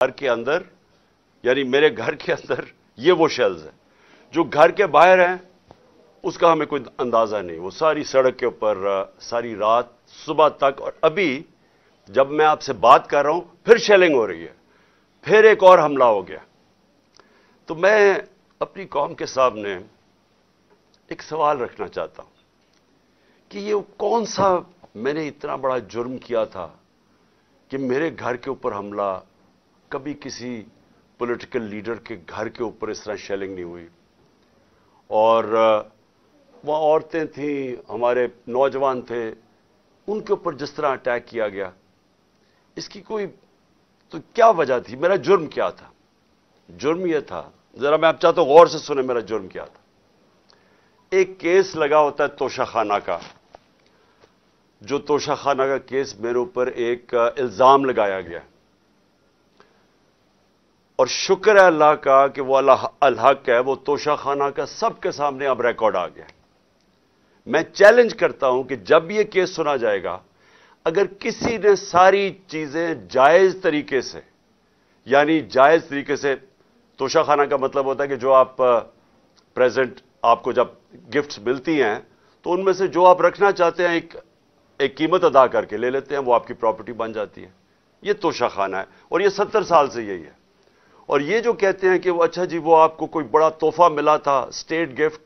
گھر کے اندر یعنی میرے گھر کے اندر یہ وہ شیلز ہیں جو گھر کے باہر ہیں اس کا ہمیں کوئی اندازہ نہیں. وہ ساری سڑک کے اوپر ساری رات صبح تک, اور ابھی جب میں آپ سے بات کر رہا ہوں پھر شیلنگ ہو رہی ہے, پھر ایک اور حملہ ہو گیا. تو میں اپنی قوم کے سامنے ایک سوال رکھنا چاہتا ہوں کہ یہ کون سا میں نے اتنا بڑا جرم کیا تھا کہ میرے گھر کے اوپر حملہ, کبھی کسی پولیٹیکل لیڈر کے گھر کے اوپر اس طرح شیلنگ نہیں ہوئی. اور وہاں عورتیں تھیں, ہمارے نوجوان تھے, ان کے اوپر جس طرح اٹیک کیا گیا, اس کی کوئی تو کیا وجہ تھی؟ میرا جرم کیا تھا؟ جرم یہ تھا, ذرا میں آپ چاہتا ہوں غور سے سنیں میرا جرم کیا تھا. ایک کیس لگا ہوتا ہے توشہ خانہ کا, جو توشہ خانہ کا کیس میرے اوپر ایک الزام لگایا گیا, اور شکر ہے اللہ کا کہ وہ الحق ہے, وہ توشہ خانہ کا سب کے سامنے اب ریکارڈ آ گیا. میں چیلنج کرتا ہوں کہ جب یہ کیس سنا جائے گا, اگر کسی نے ساری چیزیں جائز طریقے سے, یعنی جائز طریقے سے, توشہ خانہ کا مطلب ہوتا ہے کہ جو آپ پریزنٹ آپ کو جب گفٹس ملتی ہیں تو ان میں سے جو آپ رکھنا چاہتے ہیں ایک قیمت ادا کر کے لے لیتے ہیں, وہ آپ کی پراپرٹی بن جاتی ہے. یہ توشہ خانہ ہے, اور یہ 70 سال سے یہی ہے. اور یہ جو کہتے ہیں کہ وہ اچھا جی وہ آپ کو کوئی بڑا تحفہ ملا تھا, اسٹیٹ گفٹ,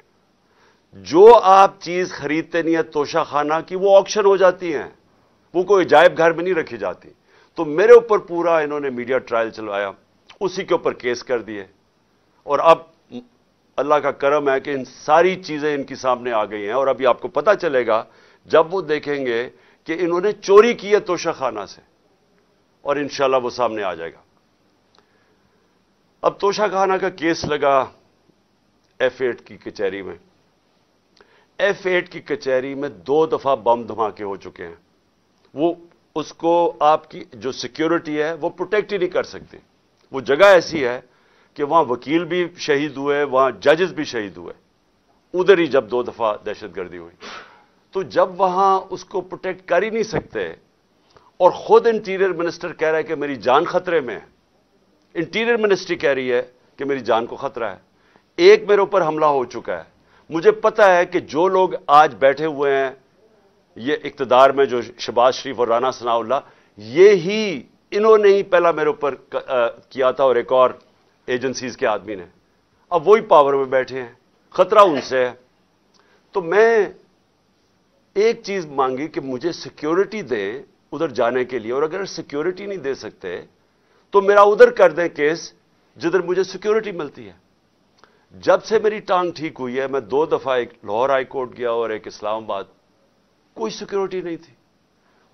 جو آپ چیز خریدتے نہیں ہے توشہ خانہ کی, وہ آکشن ہو جاتی ہیں, وہ کوئی عجائب گھر میں نہیں رکھی جاتی. تو میرے اوپر پورا انہوں نے میڈیا ٹرائل چلوایا, اسی کے اوپر کیس کر دیے, اور اب اللہ کا کرم ہے کہ ان ساری چیزیں ان کی سامنے آ گئی ہیں. اور ابھی آپ کو پتہ چلے گا جب وہ دیکھیں گے کہ انہوں نے چوری کی ہے توشہ خانہ سے, اور انشاءاللہ وہ سامنے آ جائے گا. اب توشہ خانہ کا کیس لگا F8 کی کچہری میں. F8 کی کچہری میں 2 دفعہ بم دھماکے ہو چکے ہیں. وہ اس کو آپ کی جو سیکیورٹی ہے وہ پروٹیکٹ ہی نہیں کر سکتے. وہ جگہ ایسی ہے کہ وہاں وکیل بھی شہید ہوئے, وہاں ججز بھی شہید ہوئے, ادھر ہی جب 2 دفعہ دہشت گردی ہوئی. تو جب وہاں اس کو پروٹیکٹ کر ہی نہیں سکتے, اور خود انٹیریئر منسٹر کہہ رہا ہے کہ میری جان خطرے میں ہے, انٹیریئر منسٹری کہہ رہی ہے کہ میری جان کو خطرہ ہے. ایک میرے اوپر حملہ ہو چکا ہے. مجھے پتا ہے کہ جو لوگ آج بیٹھے ہوئے ہیں یہ اقتدار میں, جو شہباز شریف اور رانا ثناء اللہ, یہی انہوں نے ہی پہلا میرے اوپر کیا تھا, اور ایک اور ایجنسیز کے آدمی نے. اب وہی پاور میں بیٹھے ہیں, خطرہ ان سے ہے. تو میں ایک چیز مانگی کہ مجھے سیکیورٹی دیں ادھر جانے کے لیے, اور اگر سیکیورٹی نہیں دے سکتے تو میرا ادھر کر دیں کیس جدھر مجھے سیکیورٹی ملتی ہے. جب سے میری ٹانگ ٹھیک ہوئی ہے, میں 2 دفعہ ایک لاہور ہائی کورٹ گیا اور ایک اسلام آباد, کوئی سیکیورٹی نہیں تھی,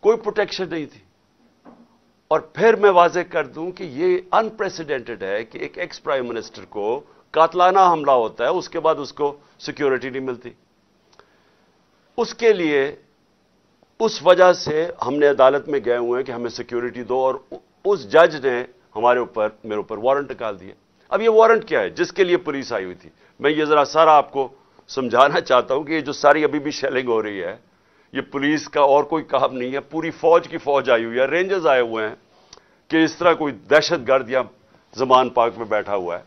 کوئی پروٹیکشن نہیں تھی. اور پھر میں واضح کر دوں کہ یہ انپریسیڈنٹڈ ہے کہ ایک ایکس پرائم منسٹر کو قاتلانہ حملہ ہوتا ہے, اس کے بعد اس کو سیکیورٹی نہیں ملتی. اس کے لیے اس وجہ سے ہم نے عدالت میں گئے ہوئے ہیں کہ ہمیں سیکیورٹی دو, اور اس جج نے میرے اوپر وارنٹ نکال دیا. اب یہ وارنٹ کیا ہے؟ جس کے لیے پولیس آئی ہوئی تھی. میں یہ ذرا سارا آپ کو سمجھانا چاہتا ہوں کہ یہ جو ساری ابھی بھی شیلنگ ہو رہی ہے, یہ پولیس کا اور کوئی کام نہیں ہے, پوری فوج کی فوج آئی ہوئی ہے, رینجرز آئے ہوئے ہیں کہ اس طرح کوئی دہشت گرد یا زمان پاک میں بیٹھا ہوا ہے.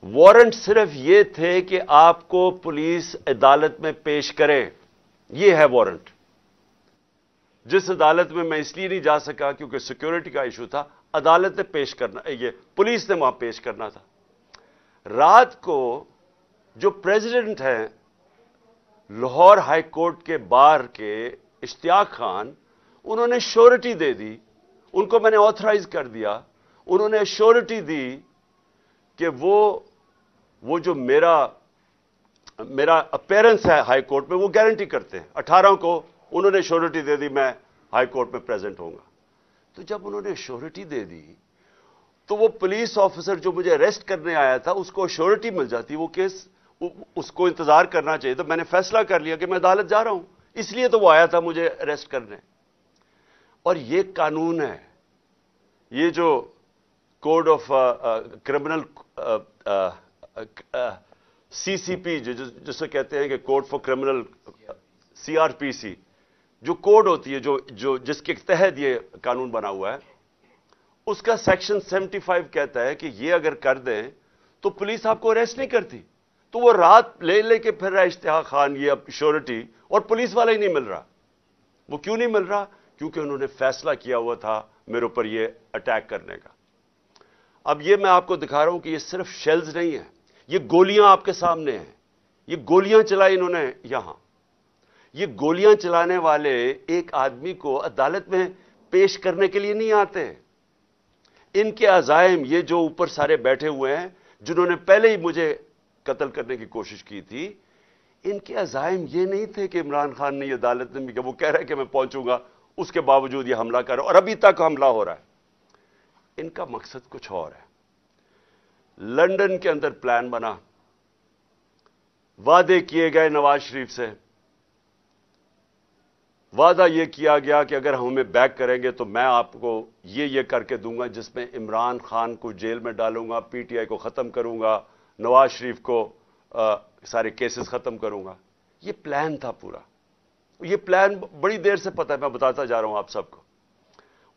وارنٹ صرف یہ تھے کہ آپ کو پولیس عدالت میں پیش کرے, یہ ہے وارنٹ. جس عدالت میں اس لیے نہیں جا سکا کیونکہ سیکیورٹی کا ایشو تھا, عدالت نے پیش کرنا, یہ پولیس نے وہاں پیش کرنا تھا. رات کو جو پریزیڈنٹ ہیں لاہور ہائی کورٹ کے بار کے اشتیاق خان, انہوں نے شورٹی دے دی, ان کو میں نے آتھرائز کر دیا, انہوں نے شورٹی دی کہ وہ جو میرا اپیرنس ہے ہائی کورٹ میں وہ گارنٹی کرتے ہیں. 18 کو انہوں نے شورٹی دے دی میں ہائی کورٹ میں پریزنٹ ہوں گا. تو جب انہوں نے شورٹی دے دی تو وہ پولیس آفیسر جو مجھے اریسٹ کرنے آیا تھا اس کو شورٹی مل جاتی, وہ کیس اس کو انتظار کرنا چاہیے. تو میں نے فیصلہ کر لیا کہ میں عدالت جا رہا ہوں, اس لیے تو وہ آیا تھا مجھے اریسٹ کرنے. اور یہ قانون ہے, یہ جو کوڈ آف کرمنل CCP جسے کہتے ہیں کہ کوڈ فار کرمنل CRPC, جو کوڈ ہوتی ہے جو جس کے تحت یہ قانون بنا ہوا ہے, اس کا سیکشن 75 کہتا ہے کہ یہ اگر کر دیں تو پولیس آپ کو اریسٹ نہیں کرتی. تو وہ رات لے کے پھر رہا اشتہاق خان یہ اب شیورٹی, اور پولیس والا ہی نہیں مل رہا. وہ کیوں نہیں مل رہا؟ کیونکہ انہوں نے فیصلہ کیا ہوا تھا میرے اوپر یہ اٹیک کرنے کا. اب یہ میں آپ کو دکھا رہا ہوں کہ یہ صرف شیلز نہیں ہیں, یہ گولیاں آپ کے سامنے ہیں. یہ گولیاں چلائی انہوں نے یہاں. یہ گولیاں چلانے والے ایک آدمی کو عدالت میں پیش کرنے کے لیے نہیں آتے. ان کے عزائم, یہ جو اوپر سارے بیٹھے ہوئے ہیں جنہوں نے پہلے ہی مجھے قتل کرنے کی کوشش کی تھی, ان کے عزائم یہ نہیں تھے کہ عمران خان نے یہ عدالت میں کہ وہ کہہ رہا ہے کہ میں پہنچوں گا, اس کے باوجود یہ حملہ کر رہا ہے اور ابھی تک حملہ ہو رہا ہے. ان کا مقصد کچھ اور ہے. لندن کے اندر پلان بنا, وعدے کیے گئے نواز شریف سے. وعدہ یہ کیا گیا کہ اگر ہمیں بیک کریں گے تو میں آپ کو یہ کر کے دوں گا, جس میں عمران خان کو جیل میں ڈالوں گا, پی ٹی آئی کو ختم کروں گا, نواز شریف کو سارے کیسز ختم کروں گا. یہ پلان تھا پورا. یہ پلان بڑی دیر سے پتہ ہے, میں بتاتا جا رہا ہوں آپ سب کو.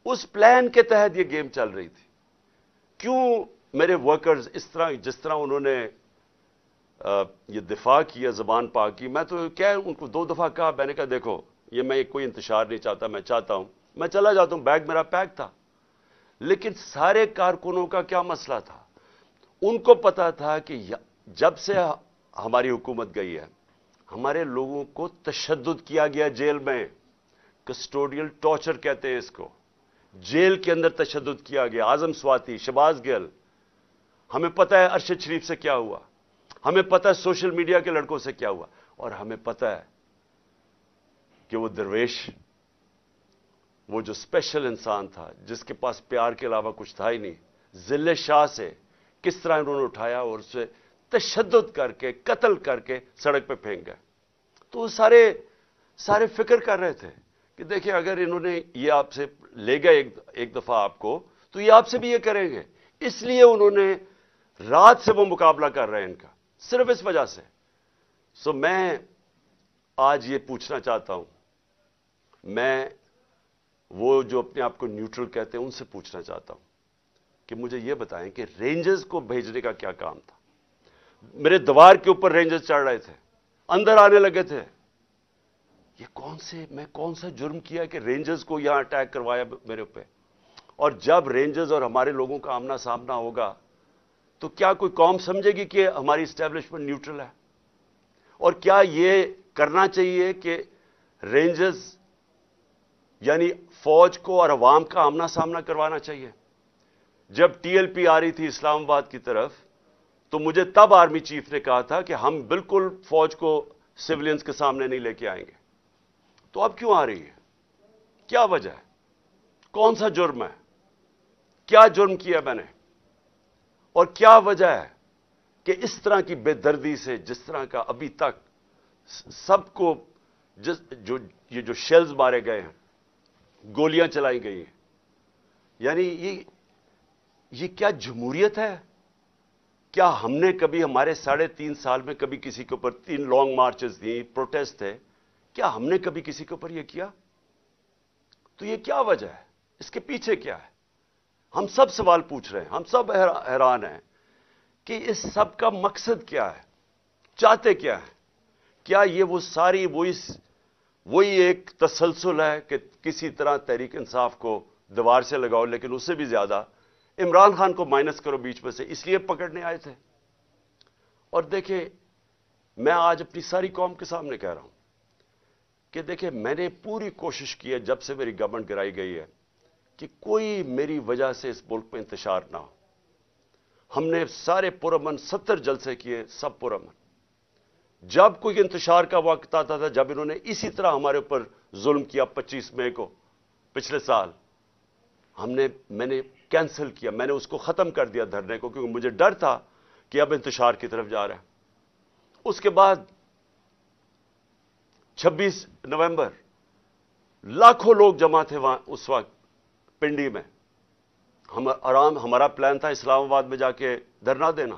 اس پلان کے تحت یہ گیم چل رہی تھی. کیوں میرے ورکرز اس طرح, جس طرح انہوں نے یہ دفاع کیا زبان پاک کی, میں تو کیا ان کو 2 دفعہ کہا, میں نے کہا دیکھو یہ میں کوئی انتشار نہیں چاہتا, میں چاہتا ہوں میں چلا جاتا ہوں, بیگ میرا پیک تھا. لیکن سارے کارکنوں کا کیا مسئلہ تھا؟ ان کو پتا تھا کہ جب سے ہماری حکومت گئی ہے ہمارے لوگوں کو تشدد کیا گیا جیل میں. کسٹوڈیل ٹارچر کہتے ہیں اس کو. جیل کے اندر تشدد کیا گیا. اعظم سواتی, شہباز گل, ہمیں پتہ ہے ارشد شریف سے کیا ہوا, ہمیں پتہ ہے سوشل میڈیا کے لڑکوں سے کیا ہوا, اور ہمیں پتہ ہے کہ وہ درویش, وہ جو اسپیشل انسان تھا جس کے پاس پیار کے علاوہ کچھ تھا ہی نہیں, ذل شاہ سے کس طرح انہوں نے اٹھایا اور اسے تشدد کر کے قتل کر کے سڑک پہ پھینک گئے. تو سارے فکر کر رہے تھے کہ دیکھیں اگر انہوں نے یہ آپ سے لے گئے ایک دفعہ آپ کو, تو یہ آپ سے بھی یہ کریں گے. اس لیے انہوں نے رات سے وہ مقابلہ کر رہے ہیں ان کا, صرف اس وجہ سے. سو میں آج یہ پوچھنا چاہتا ہوں, میں وہ جو اپنے آپ کو نیوٹرل کہتے ہیں ان سے پوچھنا چاہتا ہوں کہ مجھے یہ بتائیں کہ رینجرز کو بھیجنے کا کیا کام تھا؟ میرے دیوار کے اوپر رینجرز چڑھ رہے تھے, اندر آنے لگے تھے. یہ میں کون سا جرم کیا کہ رینجرز کو یہاں اٹیک کروایا میرے پہ؟ اور جب رینجرز اور ہمارے لوگوں کا آمنا سامنا ہوگا تو کیا کوئی قوم سمجھے گی کہ ہماری اسٹیبلشمنٹ نیوٹرل ہے؟ اور کیا یہ کرنا چاہیے کہ رینجرز یعنی فوج کو اور عوام کا آمنا سامنا کروانا چاہیے؟ جب ٹی ایل پی آ رہی تھی اسلام آباد کی طرف تو مجھے تب آرمی چیف نے کہا تھا کہ ہم بالکل فوج کو سیولینز کے سامنے نہیں لے کے آئیں گے. تو اب کیوں آ رہی ہے؟ کیا وجہ ہے؟ کون سا جرم ہے؟ کیا جرم کیا میں نے؟ اور کیا وجہ ہے کہ اس طرح کی بے دردی سے, جس طرح کا ابھی تک سب کو یہ جو شیلز مارے گئے ہیں, گولیاں چلائی گئی ہیں, یعنی یہ کیا جمہوریت ہے؟ کیا ہم نے کبھی ہمارے 3.5 سال میں کبھی کسی کے اوپر 3 لانگ مارچز دی, پروٹیسٹ تھے, کیا ہم نے کبھی کسی کے اوپر یہ کیا؟ تو یہ کیا وجہ ہے؟ اس کے پیچھے کیا ہے؟ ہم سب سوال پوچھ رہے ہیں, ہم سب حیران ہیں کہ اس سب کا مقصد کیا ہے؟ چاہتے کیا ہے؟ کیا یہ وہ ساری وہی ایک تسلسل ہے کہ کسی طرح تحریک انصاف کو دیوار سے لگاؤ, لیکن اس سے بھی زیادہ عمران خان کو مائنس کرو بیچ میں سے, اس لیے پکڑنے آئے تھے؟ اور دیکھیں, میں آج اپنی ساری قوم کے سامنے کہہ رہا ہوں کہ دیکھیں, میں نے پوری کوشش کی ہے جب سے میری گورنمنٹ گرائی گئی ہے کہ کوئی میری وجہ سے اس ملک میں انتشار نہ ہو. ہم نے سارے پرامن 70 جلسے کیے, سب پرامن. جب کوئی انتشار کا وقت آتا تھا, جب انہوں نے اسی طرح ہمارے اوپر ظلم کیا 25 مئی کو پچھلے سال, میں نے کینسل کیا, میں نے اس کو ختم کر دیا دھرنے کو, کیونکہ مجھے ڈر تھا کہ اب انتشار کی طرف جا رہا ہے. اس کے بعد 26 نومبر لاکھوں لوگ جمع تھے وہاں اس وقت پنڈی میں. ہمارا پلان تھا اسلام آباد میں جا کے دھرنا دینا,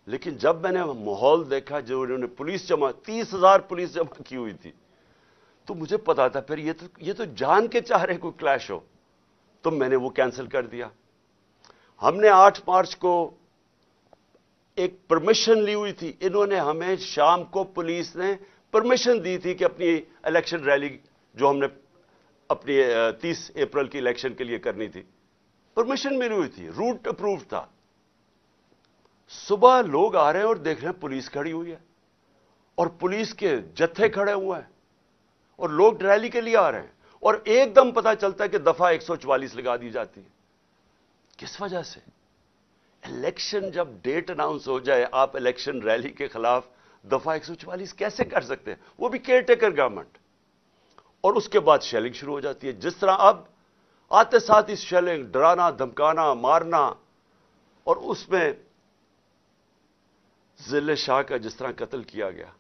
لیکن جب میں نے ماحول دیکھا جو انہوں نے 30,000 پولیس جمع کی ہوئی تھی, تو مجھے پتا تھا پھر یہ تو جان کے چاہ رہے کوئی کلیش ہو, تو میں نے وہ کینسل کر دیا. ہم نے 8 مارچ کو ایک پرمیشن لی ہوئی تھی. انہوں نے ہمیں شام کو پولیس نے پرمیشن دی تھی کہ اپنی الیکشن ریلی جو ہم نے اپنی 30 اپریل کی الیکشن کے لیے کرنی تھی, پرمیشن ملی ہوئی تھی, روٹ اپرووڈ تھا. صبح لوگ آ رہے ہیں اور دیکھ رہے ہیں پولیس کھڑی ہوئی ہے اور پولیس کے جتھے کھڑے ہوئے ہیں اور لوگ ریلی کے لیے آ رہے ہیں, اور ایک دم پتہ چلتا ہے کہ دفعہ 144 لگا دی جاتی ہے. کس وجہ سے؟ الیکشن جب ڈیٹ اناؤنس ہو جائے, آپ الیکشن ریلی کے خلاف دفعہ 144 کیسے کر سکتے ہیں؟ وہ بھی کیئر ٹیکر گورنمنٹ. اور اس کے بعد شیلنگ شروع ہو جاتی ہے, جس طرح اب آتے ساتھ اس شیلنگ, ڈرانا, دھمکانا, مارنا, اور اس میں ضلع شاہ کا جس طرح قتل کیا گیا.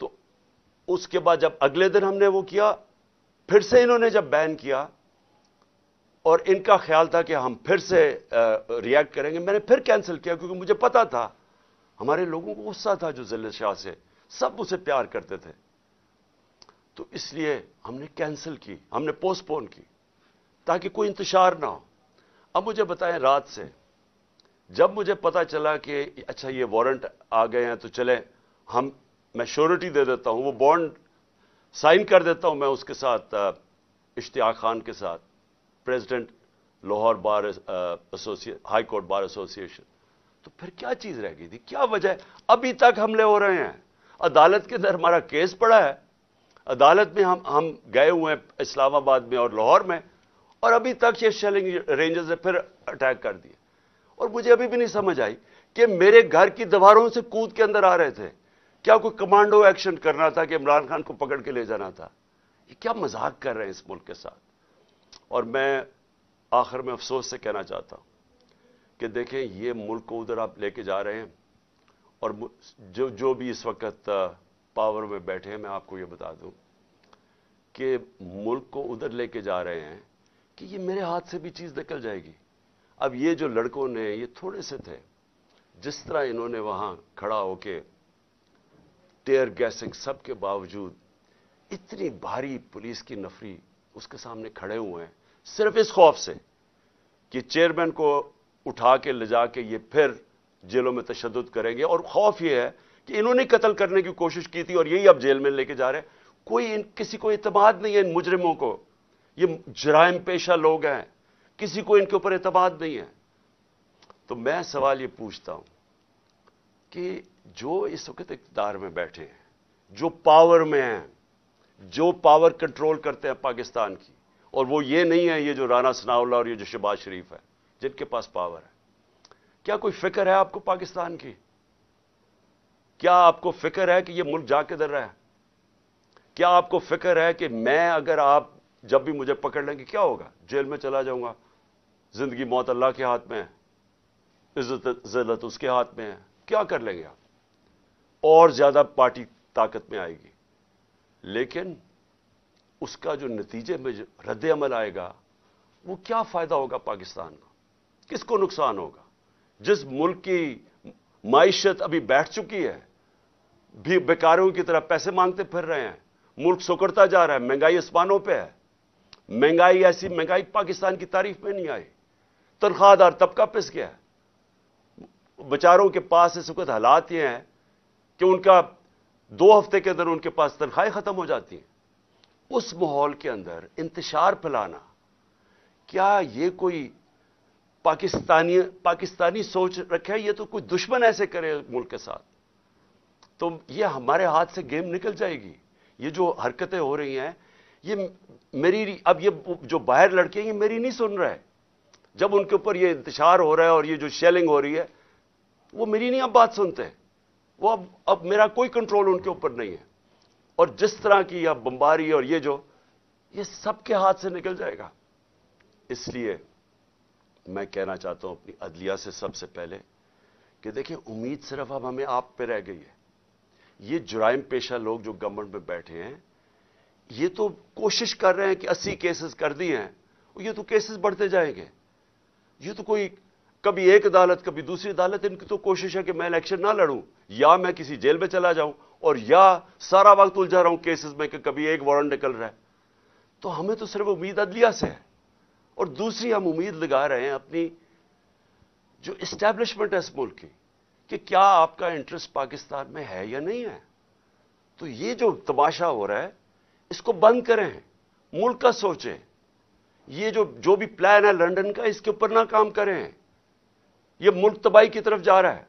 تو اس کے بعد جب اگلے دن ہم نے وہ کیا, پھر سے انہوں نے جب بین کیا اور ان کا خیال تھا کہ ہم پھر سے ریئیکٹ کریں گے, میں نے پھر کینسل کیا کیونکہ مجھے پتا تھا ہمارے لوگوں کو غصہ تھا جو ضلع شاہ سے, سب اسے پیار کرتے تھے. تو اس لیے ہم نے کینسل کی, ہم نے پوسٹ پون کی تاکہ کوئی انتشار نہ ہو. اب مجھے بتائیں, رات سے جب مجھے پتا چلا کہ اچھا یہ وارنٹ آ گئے ہیں تو چلیں میں شیورٹی دے دیتا ہوں, وہ بانڈ سائن کر دیتا ہوں میں اس کے ساتھ, اشتیاق خان کے ساتھ, پریزیڈنٹ لاہور بار ہائی کورٹ بار ایسوسی ایشن. تو پھر کیا چیز رہ گئی تھی؟ کیا وجہ ہے؟ ابھی تک حملے ہو رہے ہیں, عدالت کے اندر ہمارا کیس پڑا ہے, عدالت میں ہم گئے ہوئے ہیں اسلام آباد میں اور لاہور میں, اور ابھی تک یہ شیلنگ رینجرز نے پھر اٹیک کر دیے. اور مجھے ابھی بھی نہیں سمجھ آئی کہ میرے گھر کی دیواروں سے کود کے اندر آ رہے تھے. کیا کوئی کمانڈو ایکشن کرنا تھا کہ عمران خان کو پکڑ کے لے جانا تھا؟ یہ کیا مذاق کر رہے ہیں اس ملک کے ساتھ. اور میں آخر میں افسوس سے کہنا چاہتا ہوں کہ دیکھیں, یہ ملک کو ادھر آپ لے کے جا رہے ہیں, اور جو بھی اس وقت پاور میں بیٹھے ہیں, میں آپ کو یہ بتا دوں کہ ملک کو ادھر لے کے جا رہے ہیں کہ یہ میرے ہاتھ سے بھی چیز نکل جائے گی. اب یہ جو لڑکوں نے, یہ تھوڑے سے تھے, جس طرح انہوں نے وہاں کھڑا ہو کے ٹیئر گیسنگ سب کے باوجود, اتنی بھاری پولیس کی نفری اس کے سامنے کھڑے ہوئے ہیں, صرف اس خوف سے کہ چیئرمین کو اٹھا کے لے جا کے یہ پھر جیلوں میں تشدد کریں گے. اور خوف یہ ہے کہ انہوں نے قتل کرنے کی کوشش کی تھی اور یہی اب جیل میں لے کے جا رہے ہیں. کسی کو اعتماد نہیں ہے ان مجرموں کو, یہ جرائم پیشہ لوگ ہیں, کسی کو ان کے اوپر اعتماد نہیں ہے. تو میں سوال یہ پوچھتا ہوں کہ جو اس وقت اقتدار میں بیٹھے ہیں, جو پاور میں ہیں, جو پاور کنٹرول کرتے ہیں پاکستان کی, اور وہ یہ نہیں ہے یہ جو رانا ثناء اللہ اور یہ جو شہباز شریف ہے جن کے پاس پاور ہے, کیا کوئی فکر ہے آپ کو پاکستان کی؟ کیا آپ کو فکر ہے کہ یہ ملک جا کے در رہا ہے؟ کیا آپ کو فکر ہے کہ میں اگر آپ جب بھی مجھے پکڑ لیں گے کیا ہوگا؟ جیل میں چلا جاؤں گا. زندگی موت اللہ کے ہاتھ میں ہے, عزت ذلت اس کے ہاتھ میں ہے. کیا کر لیں گے آپ؟ اور زیادہ پارٹی طاقت میں آئے گی, لیکن اس کا جو نتیجے میں جو رد عمل آئے گا وہ کیا فائدہ ہوگا پاکستان کا؟ کس کو نقصان ہوگا؟ جس ملک کی معیشت ابھی بیٹھ چکی ہے, بھی بیکاروں کی طرح پیسے مانگتے پھر رہے ہیں, ملک سکڑتا جا رہا ہے, مہنگائی آسمانوں پہ ہے. مہنگائی ایسی مہنگائی پاکستان کی تاریخ میں نہیں آئی. تنخواہ دار طبقہ پس گیا ہے. بیچاروں کے پاس اس وقت حالات یہ ہیں کہ ان کا 2 ہفتے کے اندر ان کے پاس تنخواہیں ختم ہو جاتی ہیں. اس ماحول کے اندر انتشار پھیلانا, کیا یہ کوئی پاکستانی سوچ رکھے؟ یہ تو کوئی دشمن ایسے کرے ملک کے ساتھ تو یہ ہمارے ہاتھ سے گیم نکل جائے گی. یہ جو حرکتیں ہو رہی ہیں یہ میری, اب یہ جو باہر لڑکے ہیں یہ میری نہیں سن رہے. جب ان کے اوپر یہ انتشار ہو رہا ہے اور یہ جو شیلنگ ہو رہی ہے وہ میری نہیں اب بات سنتے, وہ اب میرا کوئی کنٹرول ان کے اوپر نہیں ہے. اور جس طرح کی یہ بمباری اور یہ سب کے ہاتھ سے نکل جائے گا. اس لیے میں کہنا چاہتا ہوں اپنی عدلیہ سے سب سے پہلے کہ دیکھیں, امید صرف اب ہمیں آپ پہ رہ گئی ہے. یہ جرائم پیشہ لوگ جو گورنمنٹ میں بیٹھے ہیں یہ تو کوشش کر رہے ہیں کہ 80 کیسز کر دیے ہیں, یہ تو کیسز بڑھتے جائیں گے. یہ تو کوئی کبھی ایک عدالت کبھی دوسری عدالت, ان کی تو کوشش ہے کہ میں الیکشن نہ لڑوں, یا میں کسی جیل میں چلا جاؤں, اور یا سارا وقت الجھا رہا ہوں کیسز میں کہ کبھی ایک وارنٹ نکل رہا ہے. تو ہمیں تو صرف امید عدلیہ سے ہے, اور دوسری ہم امید لگا رہے ہیں اپنی جو اسٹیبلشمنٹ ہے اس ملک کی کہ کیا آپ کا انٹرسٹ پاکستان میں ہے یا نہیں ہے. تو یہ جو تماشا ہو رہا ہے اس کو بند کریں, ملک کا سوچیں. یہ جو بھی پلان ہے لنڈن کا, اس کے اوپر نہ کام کریں. یہ ملک تباہی کی طرف جا رہا ہے.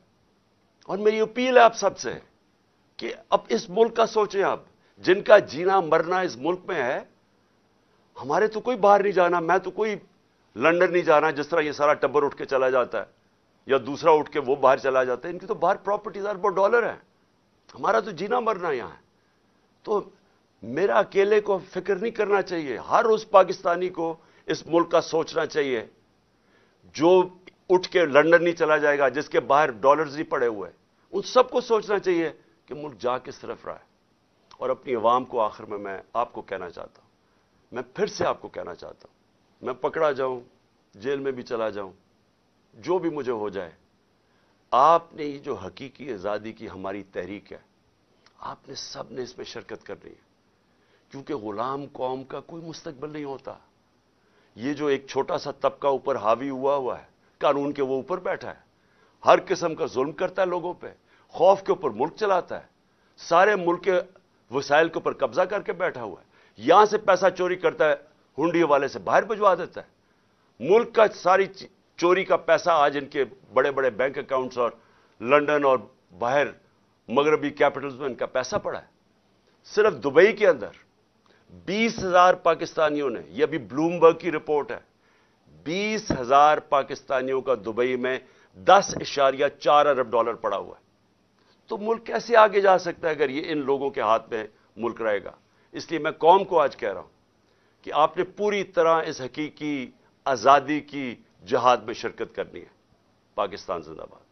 اور میری اپیل ہے آپ سب سے کہ اب اس ملک کا سوچیں. آپ جن کا جینا مرنا اس ملک میں ہے, ہمارے تو کوئی باہر نہیں جانا, میں تو کوئی لنڈن نہیں جانا جس طرح یہ سارا ٹبر اٹھ کے چلا جاتا ہے یا دوسرا اٹھ کے وہ باہر چلا جاتا ہے. ان کی تو باہر پراپرٹیز اربوں ڈالر ہیں, ہمارا تو جینا مرنا یہاں ہے. تو میرا اکیلے کو فکر نہیں کرنا چاہیے, ہر اس پاکستانی کو اس ملک کا سوچنا چاہیے جو اٹھ کے لنڈن نہیں چلا جائے گا, جس کے باہر ڈالرز نہیں پڑے ہوئے. ان سب کو سوچنا چاہیے کہ ملک جا کس طرف رہا ہے. اور اپنی عوام کو آخر میں آپ کو کہنا چاہتا ہوں, میں پھر سے آپ کو کہنا چاہتا ہوں, میں پکڑا جاؤں, جیل میں بھی چلا جاؤں, جو بھی مجھے ہو جائے, آپ نے یہ جو حقیقی آزادی کی ہماری تحریک ہے, آپ نے سب نے اس میں شرکت کرنی ہے. کیونکہ غلام قوم کا کوئی مستقبل نہیں ہوتا. یہ جو ایک چھوٹا سا طبقہ اوپر حاوی ہوا ہے, قانون کے وہ اوپر بیٹھا ہے, ہر قسم کا ظلم کرتا ہے لوگوں پہ, خوف کے اوپر ملک چلاتا ہے, سارے ملک کے وسائل کے اوپر قبضہ کر کے بیٹھا ہوا ہے, یہاں سے پیسہ چوری کرتا ہے, ہنڈی والے سے باہر بھجوا دیتا ہے. ملک کا ساری چوری کا پیسہ آج ان کے بڑے بڑے بینک اکاؤنٹس اور لنڈن اور باہر مغربی کیپٹلز میں ان کا پیسہ پڑا ہے. صرف دبئی کے اندر 20,000 پاکستانیوں نے, یہ ابھی بلومبرگ کی رپورٹ ہے, 20,000 پاکستانیوں کا دبئی میں $10.4 ارب پڑا ہوا ہے. تو ملک کیسے آگے جا سکتا ہے اگر یہ ان لوگوں کے ہاتھ میں ملک رہے گا. اس لیے میں قوم کو آج کہہ رہا ہوں کہ آپ نے پوری طرح اس حقیقی آزادی کی جہاد میں شرکت کرنی ہے. پاکستان زندہ باد.